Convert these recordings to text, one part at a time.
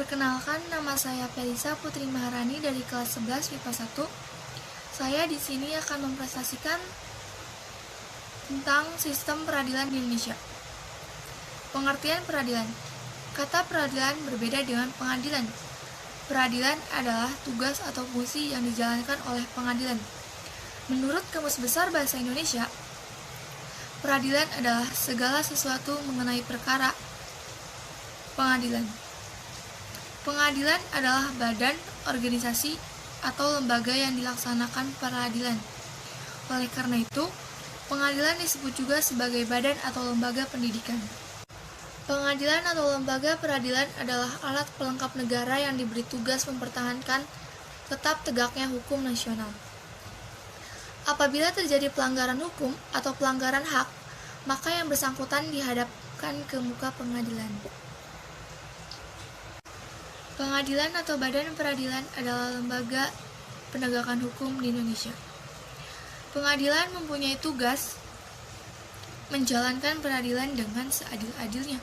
Perkenalkan, nama saya Felisa Putri Maharani dari kelas 11 MIPA 1. Saya di sini akan mempresentasikan tentang sistem peradilan di Indonesia. Pengertian peradilan. Kata peradilan berbeda dengan pengadilan. Peradilan adalah tugas atau fungsi yang dijalankan oleh pengadilan. Menurut Kamus Besar Bahasa Indonesia, peradilan adalah segala sesuatu mengenai perkara pengadilan. Pengadilan adalah badan, organisasi, atau lembaga yang dilaksanakan peradilan. Oleh karena itu, pengadilan disebut juga sebagai badan atau lembaga pendidikan. Pengadilan atau lembaga peradilan adalah alat pelengkap negara yang diberi tugas mempertahankan tetap tegaknya hukum nasional. Apabila terjadi pelanggaran hukum atau pelanggaran hak, maka yang bersangkutan dihadapkan ke muka pengadilan. Pengadilan atau badan peradilan adalah lembaga penegakan hukum di Indonesia. Pengadilan mempunyai tugas menjalankan peradilan dengan seadil-adilnya.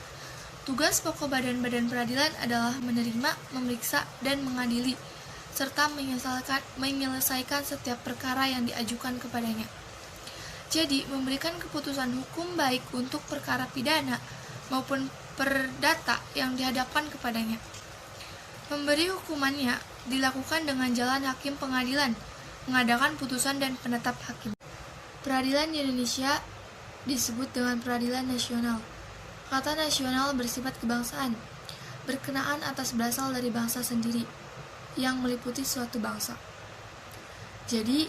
Tugas pokok badan-badan peradilan adalah menerima, memeriksa, dan mengadili, serta menyelesaikan setiap perkara yang diajukan kepadanya. Jadi, memberikan keputusan hukum baik untuk perkara pidana maupun perdata yang dihadapkan kepadanya. Memberi hukumannya dilakukan dengan jalan hakim pengadilan, mengadakan putusan dan penetap hakim. Peradilan di Indonesia disebut dengan peradilan nasional. Kata nasional bersifat kebangsaan, berkenaan atas berasal dari bangsa sendiri, yang meliputi suatu bangsa. Jadi,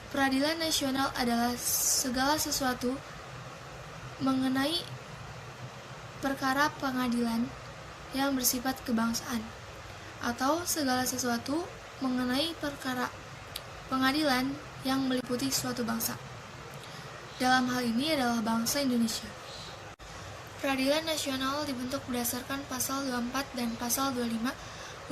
peradilan nasional adalah segala sesuatu mengenai perkara pengadilan yang bersifat kebangsaan, atau segala sesuatu mengenai perkara pengadilan yang meliputi suatu bangsa. Dalam hal ini adalah bangsa Indonesia. Peradilan nasional dibentuk berdasarkan Pasal 24 dan Pasal 25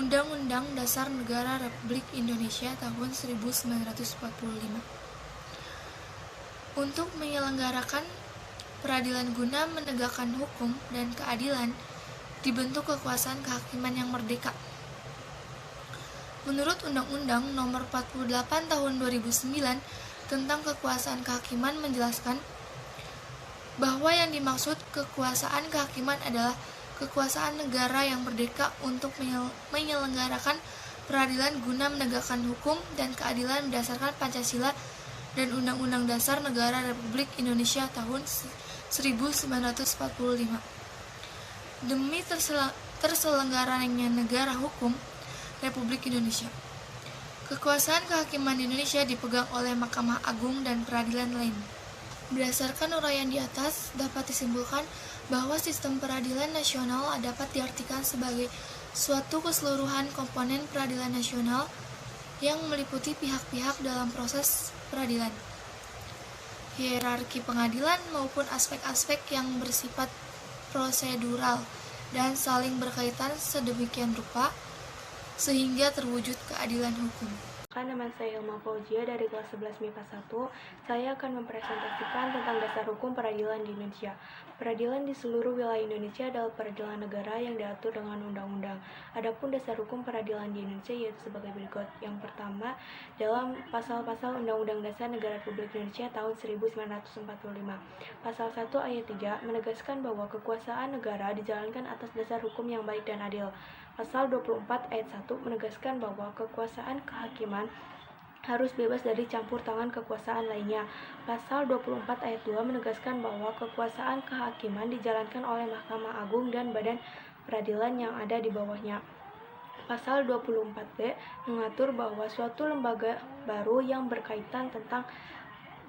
Undang-Undang Dasar Negara Republik Indonesia tahun 1945. Untuk menyelenggarakan peradilan guna menegakkan hukum dan keadilan, dibentuk kekuasaan kehakiman yang merdeka. Menurut Undang-Undang Nomor 48 Tahun 2009 tentang kekuasaan kehakiman menjelaskan bahwa yang dimaksud kekuasaan kehakiman adalah kekuasaan negara yang merdeka untuk menyelenggarakan peradilan guna menegakkan hukum dan keadilan berdasarkan Pancasila dan Undang-Undang Dasar Negara Republik Indonesia tahun 1945. Demi terselenggaranya negara hukum Republik Indonesia. Kekuasaan kehakiman di Indonesia dipegang oleh Mahkamah Agung dan peradilan lain. Berdasarkan uraian di atas, dapat disimpulkan bahwa sistem peradilan nasional dapat diartikan sebagai suatu keseluruhan komponen peradilan nasional yang meliputi pihak-pihak dalam proses peradilan, hierarki pengadilan maupun aspek-aspek yang bersifat prosedural dan saling berkaitan sedemikian rupa sehingga terwujud keadilan hukum. Nama saya Ilma Fauzia dari kelas 11 MIPA 1. Saya akan mempresentasikan tentang dasar hukum peradilan di Indonesia. Peradilan di seluruh wilayah Indonesia adalah peradilan negara yang diatur dengan undang-undang. Adapun dasar hukum peradilan di Indonesia yaitu sebagai berikut. Yang pertama, dalam pasal-pasal Undang-Undang Dasar Negara Republik Indonesia tahun 1945. Pasal 1 ayat 3 menegaskan bahwa kekuasaan negara dijalankan atas dasar hukum yang baik dan adil. Pasal 24 ayat 1 menegaskan bahwa kekuasaan kehakiman harus bebas dari campur tangan kekuasaan lainnya. Pasal 24 ayat 2 menegaskan bahwa kekuasaan kehakiman dijalankan oleh Mahkamah Agung dan badan peradilan yang ada di bawahnya. Pasal 24b mengatur bahwa suatu lembaga baru yang berkaitan tentang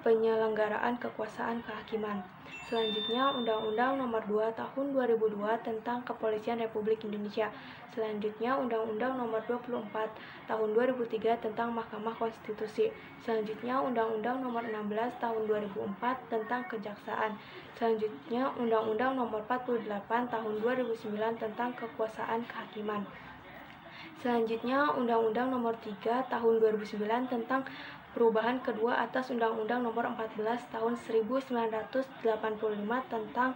penyelenggaraan kekuasaan kehakiman. Selanjutnya, Undang-Undang Nomor 2 Tahun 2002 tentang Kepolisian Republik Indonesia. Selanjutnya, Undang-Undang Nomor 24 Tahun 2003 tentang Mahkamah Konstitusi. Selanjutnya, Undang-Undang Nomor 16 Tahun 2004 tentang Kejaksaan. Selanjutnya, Undang-Undang Nomor 48 Tahun 2009 tentang Kekuasaan Kehakiman. Selanjutnya, Undang-Undang Nomor 3 Tahun 2009 tentang perubahan kedua atas Undang-Undang Nomor 14 Tahun 1985 tentang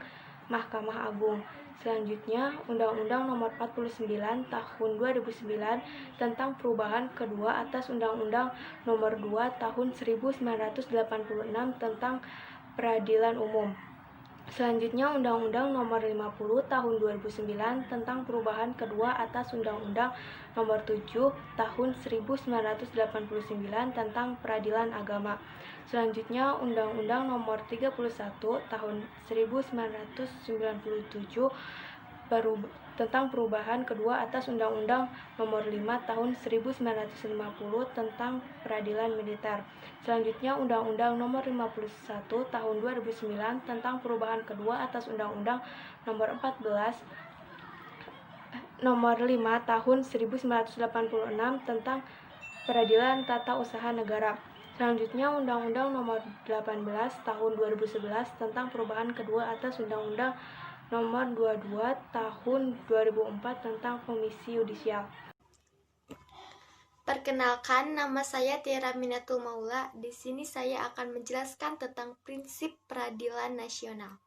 Mahkamah Agung. Selanjutnya, Undang-Undang Nomor 49 Tahun 2009 tentang perubahan kedua atas Undang-Undang Nomor 2 Tahun 1986 tentang Peradilan Umum. Selanjutnya, Undang-Undang Nomor 50 Tahun 2009 tentang perubahan kedua atas Undang-Undang Nomor 7 Tahun 1989 tentang Peradilan Agama. Selanjutnya, Undang-Undang Nomor 31 Tahun 1997 tentang perubahan kedua atas Undang-Undang Nomor 5 Tahun 1950 tentang Peradilan Militer. Selanjutnya, Undang-Undang Nomor 51 Tahun 2009 tentang perubahan kedua atas Undang-Undang Nomor 5 Tahun 1986 tentang Peradilan Tata Usaha Negara. Selanjutnya, Undang-Undang Nomor 18 Tahun 2011 tentang perubahan kedua atas Undang-Undang Nomor 22 Tahun 2004 tentang Komisi Yudisial. Perkenalkan, nama saya Tiara Minatul Maula. Di sini saya akan menjelaskan tentang prinsip peradilan nasional.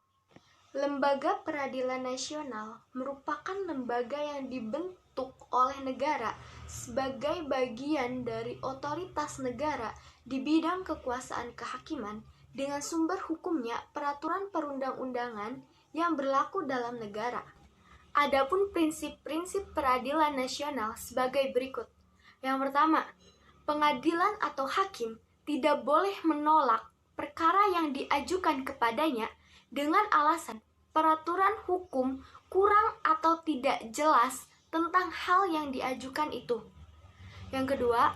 Lembaga peradilan nasional merupakan lembaga yang dibentuk oleh negara sebagai bagian dari otoritas negara di bidang kekuasaan kehakiman dengan sumber hukumnya peraturan perundang-undangan yang berlaku dalam negara. Adapun prinsip-prinsip peradilan nasional sebagai berikut. Yang pertama, pengadilan atau hakim tidak boleh menolak perkara yang diajukan kepadanya dengan alasan peraturan hukum kurang atau tidak jelas tentang hal yang diajukan itu. Yang kedua,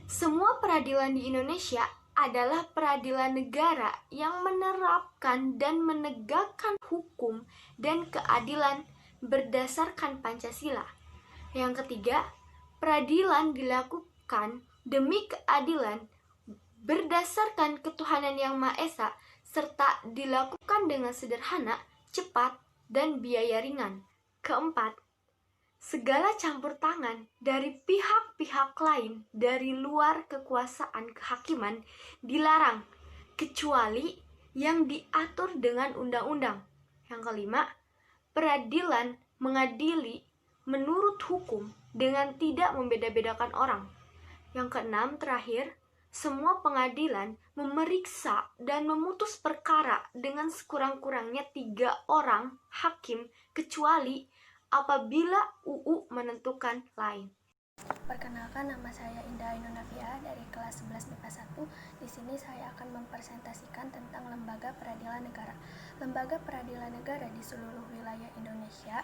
semua peradilan di Indonesia adalah peradilan negara yang menerapkan dan menegakkan hukum dan keadilan berdasarkan Pancasila. Yang ketiga, peradilan dilakukan demi keadilan berdasarkan ketuhanan yang Maha Esa serta dilakukan dengan sederhana, cepat, dan biaya ringan. Keempat, segala campur tangan dari pihak-pihak lain dari luar kekuasaan kehakiman dilarang, kecuali yang diatur dengan undang-undang. Yang kelima, peradilan mengadili menurut hukum dengan tidak membeda-bedakan orang. Yang keenam, terakhir, semua pengadilan memeriksa dan memutus perkara dengan sekurang-kurangnya 3 orang hakim, kecuali apabila UU menentukan lain. Perkenalkan, nama saya Indah Ainun Nafia dari kelas 11 MIPA 1. Di sini saya akan mempresentasikan tentang Lembaga Peradilan Negara. Lembaga Peradilan Negara di seluruh wilayah Indonesia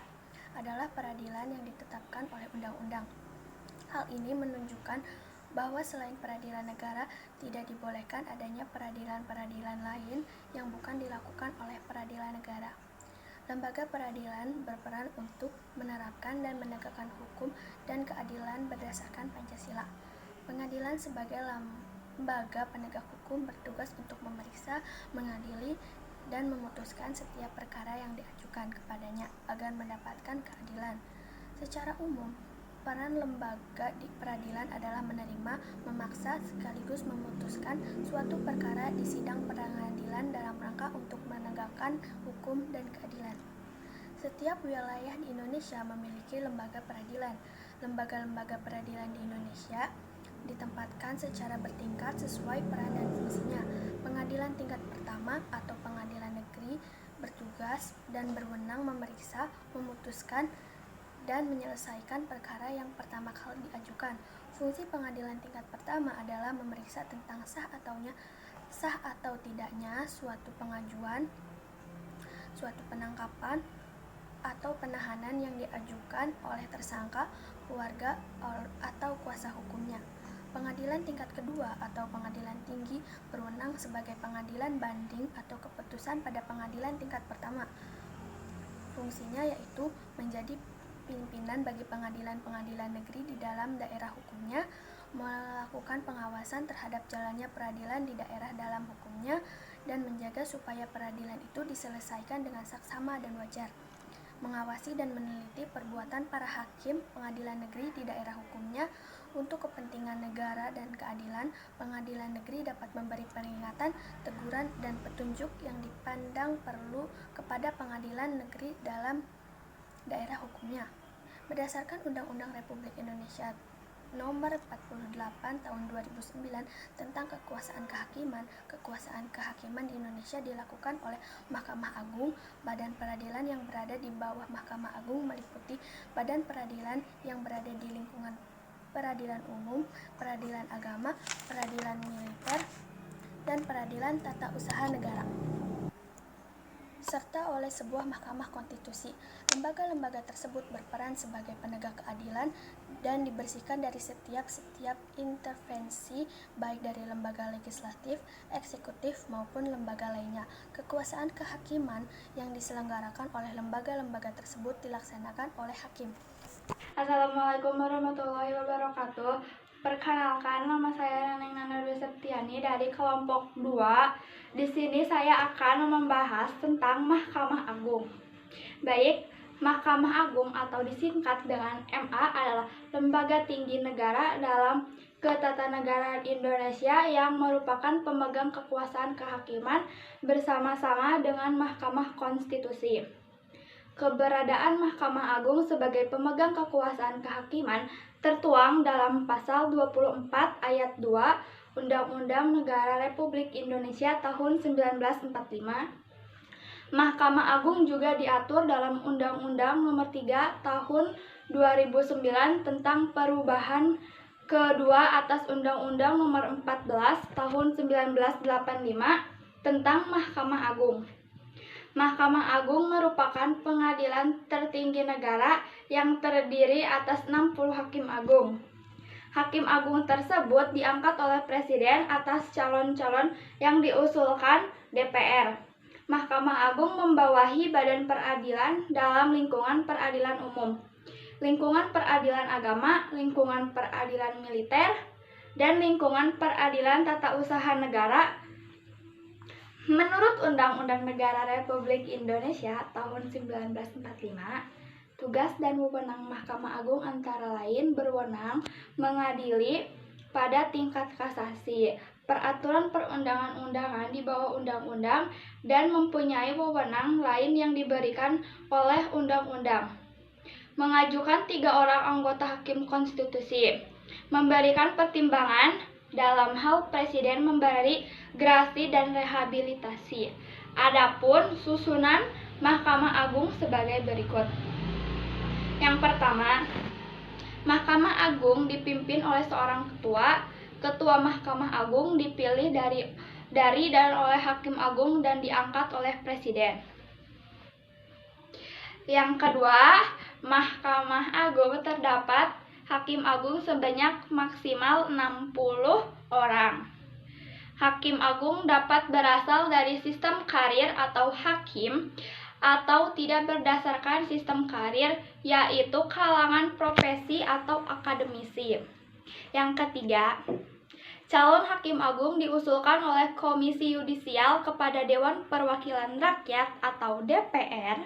adalah peradilan yang ditetapkan oleh undang-undang. Hal ini menunjukkan bahwa selain peradilan negara, tidak dibolehkan adanya peradilan-peradilan lain yang bukan dilakukan oleh peradilan negara. Lembaga peradilan berperan untuk menerapkan dan menegakkan hukum dan keadilan berdasarkan Pancasila. Pengadilan sebagai lembaga penegak hukum bertugas untuk memeriksa, mengadili, dan memutuskan setiap perkara yang diajukan kepadanya agar mendapatkan keadilan. Secara umum, peran lembaga di peradilan adalah menerima, memaksa, sekaligus memutuskan suatu perkara di sidang pengadilan dalam rangka untuk menegakkan hukum dan keadilan. Setiap wilayah di Indonesia memiliki lembaga peradilan. Lembaga-lembaga peradilan di Indonesia ditempatkan secara bertingkat sesuai peran dan fungsinya. Pengadilan tingkat pertama atau pengadilan negeri bertugas dan berwenang memeriksa, memutuskan, dan menyelesaikan perkara yang pertama kali diajukan. Fungsi pengadilan tingkat pertama adalah memeriksa tentang sah atau tidaknya suatu pengajuan, suatu penangkapan, atau penahanan yang diajukan oleh tersangka, keluarga, atau kuasa hukumnya. Pengadilan tingkat kedua atau pengadilan tinggi berwenang sebagai pengadilan banding atau keputusan pada pengadilan tingkat pertama. Fungsinya yaitu menjadi pimpinan bagi pengadilan-pengadilan negeri di dalam daerah hukumnya, melakukan pengawasan terhadap jalannya peradilan di daerah dalam hukumnya, dan menjaga supaya peradilan itu diselesaikan dengan saksama dan wajar. mengawasi dan meneliti perbuatan para hakim pengadilan negeri di daerah hukumnya. Untuk kepentingan negara dan keadilan, pengadilan negeri dapat memberi peringatan, teguran, dan petunjuk yang dipandang perlu kepada pengadilan negeri dalam daerah hukumnya. Berdasarkan Undang-Undang Republik Indonesia Nomor 48 Tahun 2009 tentang kekuasaan kehakiman di Indonesia dilakukan oleh Mahkamah Agung. Badan peradilan yang berada di bawah Mahkamah Agung meliputi badan peradilan yang berada di lingkungan peradilan umum, peradilan agama, peradilan militer, dan peradilan tata usaha negara, serta oleh sebuah mahkamah konstitusi. Lembaga-lembaga tersebut berperan sebagai penegak keadilan dan dibersihkan dari setiap intervensi baik dari lembaga legislatif, eksekutif maupun lembaga lainnya. Kekuasaan kehakiman yang diselenggarakan oleh lembaga-lembaga tersebut dilaksanakan oleh hakim. Assalamualaikum warahmatullahi wabarakatuh. Perkenalkan, nama saya Neneng Nana Dwi Septiani dari kelompok 2. Di sini saya akan membahas tentang Mahkamah Agung. Baik, Mahkamah Agung atau disingkat dengan MA adalah lembaga tinggi negara dalam ketatanegaraan Indonesia yang merupakan pemegang kekuasaan kehakiman bersama-sama dengan Mahkamah Konstitusi. Keberadaan Mahkamah Agung sebagai pemegang kekuasaan kehakiman tertuang dalam pasal 24 ayat 2 Undang-Undang Negara Republik Indonesia tahun 1945. Mahkamah Agung juga diatur dalam Undang-Undang Nomor 3 tahun 2009 tentang perubahan kedua atas Undang-Undang Nomor 14 tahun 1985 tentang Mahkamah Agung. Mahkamah Agung merupakan pengadilan tertinggi negara yang terdiri atas 60 hakim agung. Hakim agung tersebut diangkat oleh Presiden atas calon-calon yang diusulkan DPR. Mahkamah Agung membawahi badan peradilan dalam lingkungan peradilan umum, lingkungan peradilan agama, lingkungan peradilan militer, dan lingkungan peradilan tata usaha negara. Menurut Undang-Undang Negara Republik Indonesia tahun 1945, tugas dan wewenang Mahkamah Agung antara lain berwenang mengadili pada tingkat kasasi, peraturan perundang-undangan di bawah undang-undang, dan mempunyai wewenang lain yang diberikan oleh undang-undang. Mengajukan 3 orang anggota hakim konstitusi, memberikan pertimbangan dalam hal Presiden memberi grasi dan rehabilitasi. Adapun susunan Mahkamah Agung sebagai berikut. Yang pertama, Mahkamah Agung dipimpin oleh seorang ketua. Ketua Mahkamah Agung dipilih dari dan oleh Hakim Agung dan diangkat oleh Presiden. Yang kedua, Mahkamah Agung terdapat Hakim Agung sebanyak maksimal 60 orang. Hakim Agung dapat berasal dari sistem karir atau hakim atau tidak berdasarkan sistem karir, yaitu kalangan profesi atau akademisi. Yang ketiga, calon Hakim Agung diusulkan oleh Komisi Yudisial kepada Dewan Perwakilan Rakyat atau DPR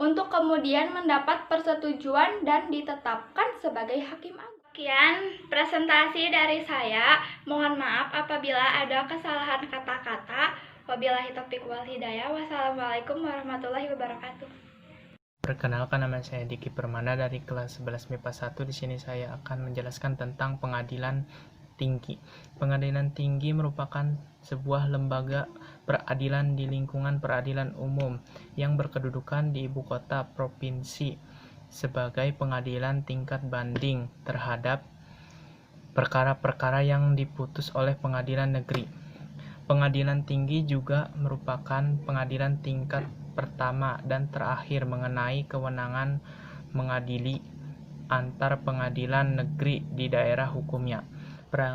untuk kemudian mendapat persetujuan dan ditetapkan sebagai Hakim Agung. Sekian presentasi dari saya. Mohon maaf apabila ada kesalahan kata-kata. Wabillahi taufiq wal hidayah. Wassalamualaikum warahmatullahi wabarakatuh. Perkenalkan, nama saya Diki Permana dari kelas 11 MIPA 1. Di sini saya akan menjelaskan tentang pengadilan tinggi. Pengadilan tinggi merupakan sebuah lembaga peradilan di lingkungan peradilan umum yang berkedudukan di ibu kota provinsi sebagai pengadilan tingkat banding terhadap perkara-perkara yang diputus oleh pengadilan negeri. Pengadilan tinggi juga merupakan pengadilan tingkat pertama dan terakhir mengenai kewenangan mengadili antar pengadilan negeri di daerah hukumnya.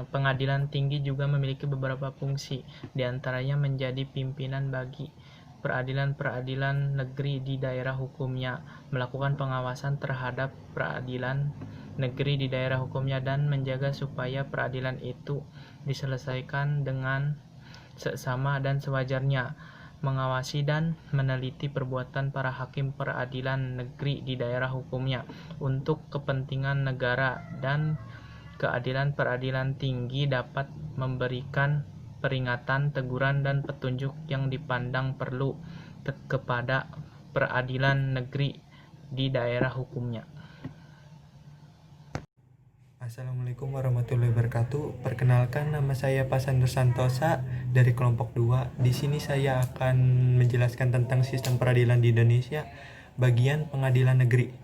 Pengadilan tinggi juga memiliki beberapa fungsi, diantaranya menjadi pimpinan bagi peradilan-peradilan negeri di daerah hukumnya, melakukan pengawasan terhadap peradilan negeri di daerah hukumnya, dan menjaga supaya peradilan itu diselesaikan dengan seksama dan sewajarnya. mengawasi dan meneliti perbuatan para hakim peradilan negeri di daerah hukumnya untuk kepentingan negara, dan keadilan peradilan tinggi dapat memberikan peringatan, teguran, dan petunjuk yang dipandang perlu kepada peradilan negeri di daerah hukumnya. Assalamualaikum warahmatullahi wabarakatuh. Perkenalkan, nama saya Pasanur Santosa dari kelompok 2. Di sini saya akan menjelaskan tentang sistem peradilan di Indonesia, bagian pengadilan negeri.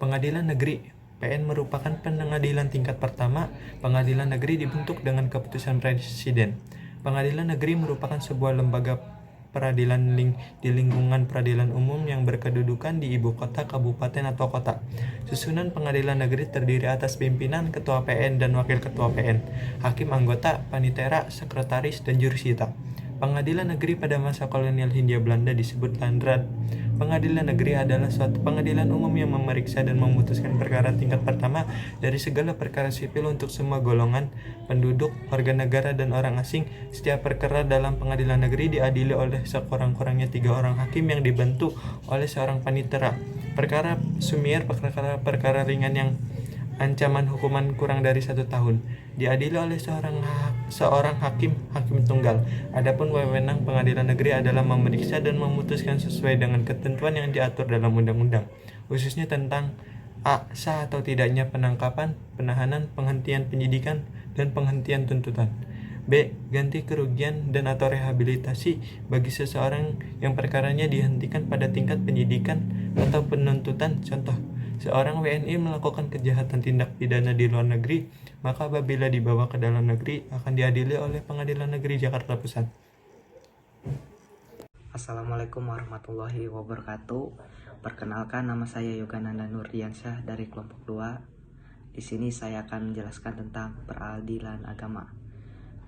Pengadilan negeri PN merupakan pengadilan tingkat pertama. Pengadilan negeri dibentuk dengan keputusan Presiden. Pengadilan negeri merupakan sebuah lembaga peradilan di lingkungan peradilan umum yang berkedudukan di ibu kota, kabupaten, atau kota. Susunan pengadilan negeri terdiri atas pimpinan, ketua PN, dan wakil ketua PN, hakim anggota, panitera, sekretaris, dan jurusita. Pengadilan negeri pada masa kolonial Hindia Belanda disebut Landrat. Pengadilan negeri adalah suatu pengadilan umum yang memeriksa dan memutuskan perkara tingkat pertama dari segala perkara sipil untuk semua golongan penduduk, warga negara, dan orang asing. Setiap perkara dalam pengadilan negeri diadili oleh sekurang-kurangnya 3 orang hakim yang dibentuk oleh seorang panitera. Perkara sumir, perkara ringan yang ancaman hukuman kurang dari 1 tahun diadili oleh seorang hakim tunggal. Adapun wewenang pengadilan negeri adalah memeriksa dan memutuskan sesuai dengan ketentuan yang diatur dalam undang-undang, khususnya tentang a. sah atau tidaknya penangkapan, penahanan, penghentian penyidikan, dan penghentian tuntutan; b. ganti kerugian dan atau rehabilitasi bagi seseorang yang perkaranya dihentikan pada tingkat penyidikan atau penuntutan. Contoh, seorang WNI melakukan kejahatan tindak pidana di luar negeri, maka apabila dibawa ke dalam negeri akan diadili oleh Pengadilan Negeri Jakarta Pusat. Assalamualaikum warahmatullahi wabarakatuh. Perkenalkan, nama saya Yogananda Nurdiansyah dari kelompok 2. Di sini saya akan menjelaskan tentang peradilan agama.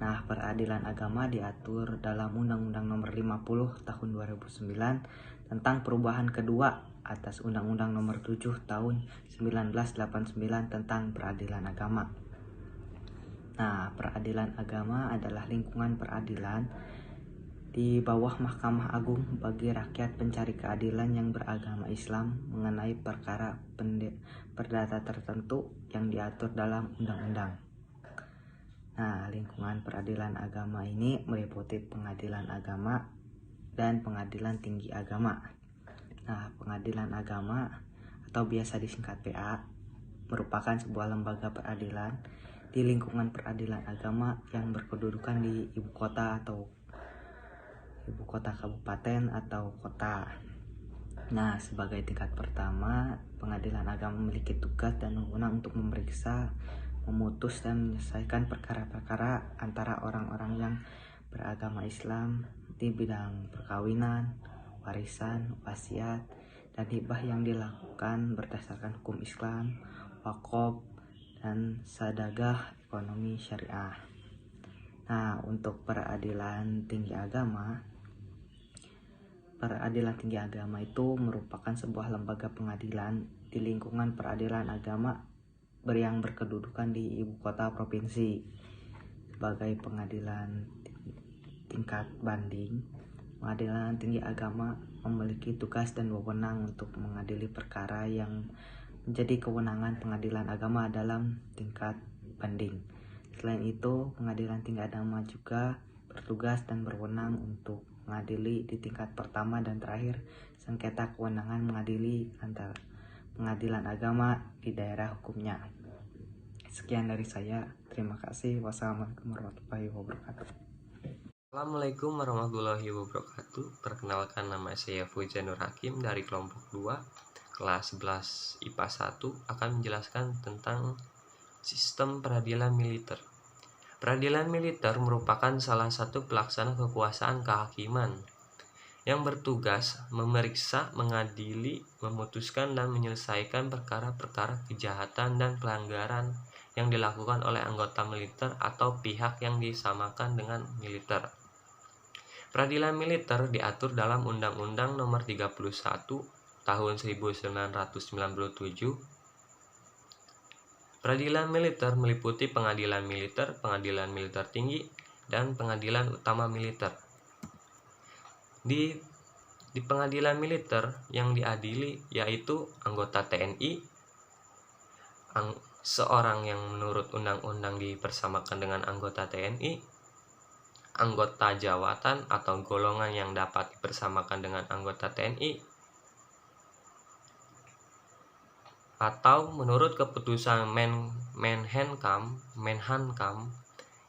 Nah, peradilan agama diatur dalam Undang-Undang Nomor 50 Tahun 2009 tentang perubahan kedua atas Undang-Undang Nomor 7 Tahun 1989 tentang peradilan agama. Nah, peradilan agama adalah lingkungan peradilan di bawah Mahkamah Agung bagi rakyat pencari keadilan yang beragama Islam mengenai perkara perdata tertentu yang diatur dalam undang-undang. Nah, lingkungan peradilan agama ini meliputi pengadilan agama dan pengadilan tinggi agama. Nah, pengadilan agama atau biasa disingkat PA merupakan sebuah lembaga peradilan di lingkungan peradilan agama yang berkedudukan di ibu kota kabupaten atau kota. Nah, sebagai tingkat pertama, pengadilan agama memiliki tugas dan wewenang untuk memeriksa, memutus, dan menyelesaikan perkara-perkara antara orang-orang yang beragama Islam di bidang perkawinan, warisan, wasiat, dan hibah yang dilakukan berdasarkan hukum Islam, wakaf, dan sadaqah ekonomi syariah. Nah, untuk peradilan tinggi agama itu merupakan sebuah lembaga pengadilan di lingkungan peradilan agama yang berkedudukan di ibu kota provinsi. Sebagai pengadilan tingkat banding, pengadilan tinggi agama memiliki tugas dan wewenang untuk mengadili perkara yang menjadi kewenangan pengadilan agama dalam tingkat banding. Selain itu, pengadilan tinggi agama juga bertugas dan berwenang untuk mengadili di tingkat pertama dan terakhir sengketa kewenangan mengadili antara pengadilan agama di daerah hukumnya. Sekian dari saya. Terima kasih. Wassalamualaikum warahmatullahi wabarakatuh. Assalamualaikum warahmatullahi wabarakatuh. Perkenalkan, nama saya Fujanur Hakim dari kelompok 2 kelas 11 IPA 1 akan menjelaskan tentang sistem peradilan militer. Peradilan militer merupakan salah satu pelaksana kekuasaan kehakiman yang bertugas memeriksa, mengadili, memutuskan, dan menyelesaikan perkara-perkara kejahatan dan pelanggaran yang dilakukan oleh anggota militer atau pihak yang disamakan dengan militer. Peradilan militer diatur dalam Undang-Undang Nomor 31 Tahun 1997. Peradilan militer meliputi pengadilan militer tinggi, dan pengadilan utama militer. Di pengadilan militer yang diadili yaitu anggota TNI, seorang yang menurut undang-undang dipersamakan dengan anggota TNI, anggota jawatan atau golongan yang dapat dipersamakan dengan anggota TNI, atau menurut keputusan Menhankam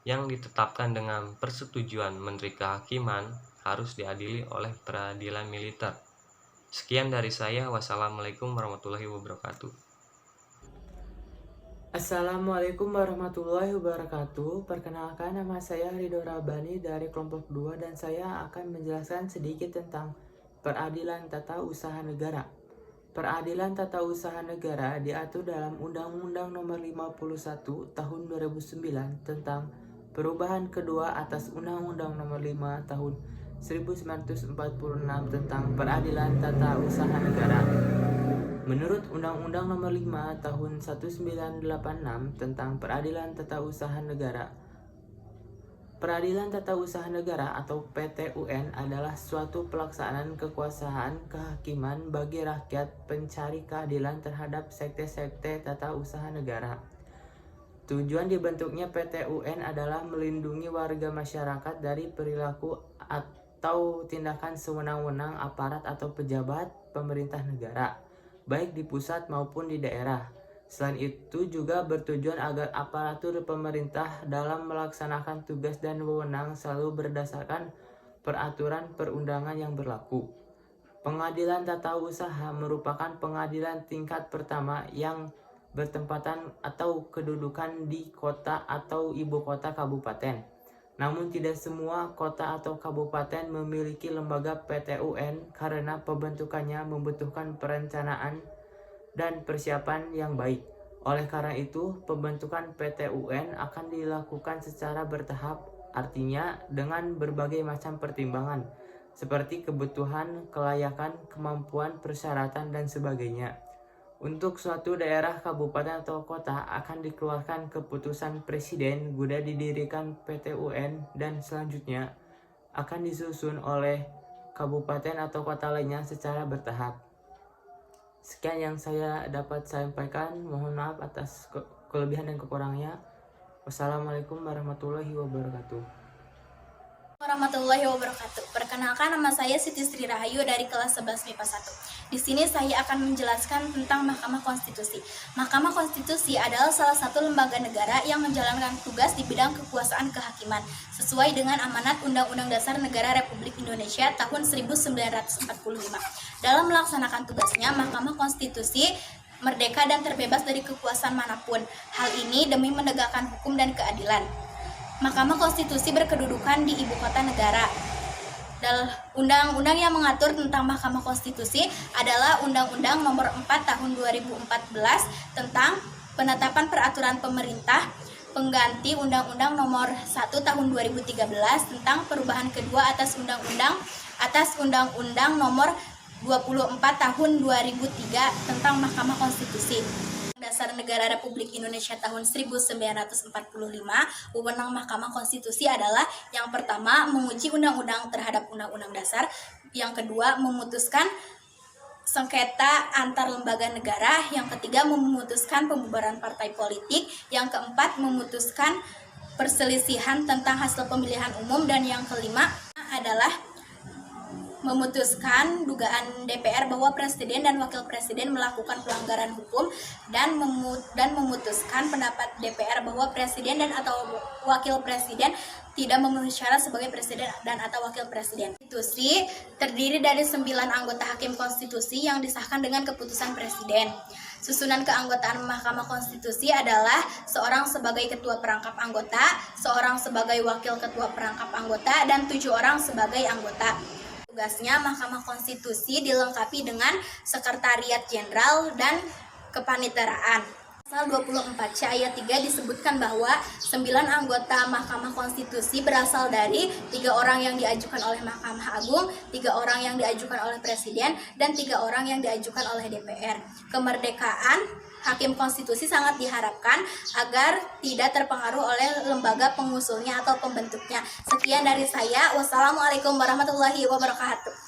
yang ditetapkan dengan persetujuan Menteri Kehakiman harus diadili oleh peradilan militer. Sekian dari saya. Wassalamualaikum warahmatullahi wabarakatuh. Assalamualaikum warahmatullahi wabarakatuh. Perkenalkan, nama saya Ridho Rabani dari kelompok 2 dan saya akan menjelaskan sedikit tentang peradilan tata usaha negara. Peradilan tata usaha negara diatur dalam Undang-Undang Nomor 51 Tahun 2009 tentang perubahan kedua atas Undang-Undang Nomor 5 Tahun 1946 tentang peradilan tata usaha negara. Menurut Undang-Undang Nomor 5 Tahun 1986 tentang peradilan tata usaha negara, peradilan tata usaha negara atau PTUN adalah suatu pelaksanaan kekuasaan kehakiman bagi rakyat pencari keadilan terhadap sekte-sekte tata usaha negara. Tujuan dibentuknya PTUN adalah melindungi warga masyarakat dari perilaku atau tindakan sewenang-wenang aparat atau pejabat pemerintah negara, baik di pusat maupun di daerah. Selain itu juga bertujuan agar aparatur pemerintah dalam melaksanakan tugas dan wewenang selalu berdasarkan peraturan perundangan yang berlaku. Pengadilan tata usaha merupakan pengadilan tingkat pertama yang bertempatan atau kedudukan di kota atau ibu kota kabupaten. Namun tidak semua kota atau kabupaten memiliki lembaga PTUN karena pembentukannya membutuhkan perencanaan dan persiapan yang baik. Oleh karena itu, pembentukan PTUN akan dilakukan secara bertahap, artinya dengan berbagai macam pertimbangan, seperti kebutuhan, kelayakan, kemampuan, persyaratan, dan sebagainya. Untuk suatu daerah, kabupaten, atau kota akan dikeluarkan keputusan presiden guna didirikan PTUN dan selanjutnya akan disusun oleh kabupaten atau kota lainnya secara bertahap. Sekian yang saya dapat sampaikan. Mohon maaf atas kelebihan dan kekurangannya. Wassalamualaikum warahmatullahi wabarakatuh. Warahmatullahi wabarakatuh. Perkenalkan, nama saya Siti Sri Rahayu dari kelas 11 MIPA 1. Di sini saya akan menjelaskan tentang Mahkamah Konstitusi. Mahkamah Konstitusi adalah salah satu lembaga negara yang menjalankan tugas di bidang kekuasaan kehakiman sesuai dengan amanat Undang-Undang Dasar Negara Republik Indonesia tahun 1945. Dalam melaksanakan tugasnya, Mahkamah Konstitusi merdeka dan terbebas dari kekuasaan manapun. Hal ini demi menegakkan hukum dan keadilan. Mahkamah Konstitusi berkedudukan di ibu kota negara. Dalam undang-undang yang mengatur tentang Mahkamah Konstitusi adalah Undang-Undang Nomor 4 Tahun 2014 tentang penetapan peraturan pemerintah, pengganti Undang-Undang Nomor 1 Tahun 2013 tentang perubahan kedua atas Undang-Undang Nomor 24 Tahun 2003 tentang Mahkamah Konstitusi. Dasar Negara Republik Indonesia tahun 1945, wewenang Mahkamah Konstitusi adalah yang pertama menguji undang-undang terhadap undang-undang dasar, yang kedua memutuskan sengketa antar lembaga negara, yang ketiga memutuskan pembubaran partai politik, yang keempat memutuskan perselisihan tentang hasil pemilihan umum, dan yang kelima adalah memutuskan dugaan DPR bahwa presiden dan wakil presiden melakukan pelanggaran hukum dan memutuskan pendapat DPR bahwa presiden dan atau wakil presiden tidak memenuhi syarat sebagai presiden dan atau wakil presiden. Konstitusi terdiri dari 9 anggota hakim konstitusi yang disahkan dengan keputusan presiden. Susunan keanggotaan Mahkamah Konstitusi adalah seorang sebagai ketua perangkap anggota, seorang sebagai wakil ketua perangkap anggota, dan 7 orang sebagai anggota. Tugasnya, Mahkamah Konstitusi dilengkapi dengan Sekretariat Jenderal dan Kepaniteraan. Pasal 24C ayat 3 disebutkan bahwa 9 anggota Mahkamah Konstitusi berasal dari 3 orang yang diajukan oleh Mahkamah Agung, 3 orang yang diajukan oleh Presiden, dan 3 orang yang diajukan oleh DPR. Kemerdekaan Hakim Konstitusi sangat diharapkan agar tidak terpengaruh oleh lembaga pengusulnya atau pembentuknya. Sekian dari saya. Wassalamualaikum warahmatullahi wabarakatuh.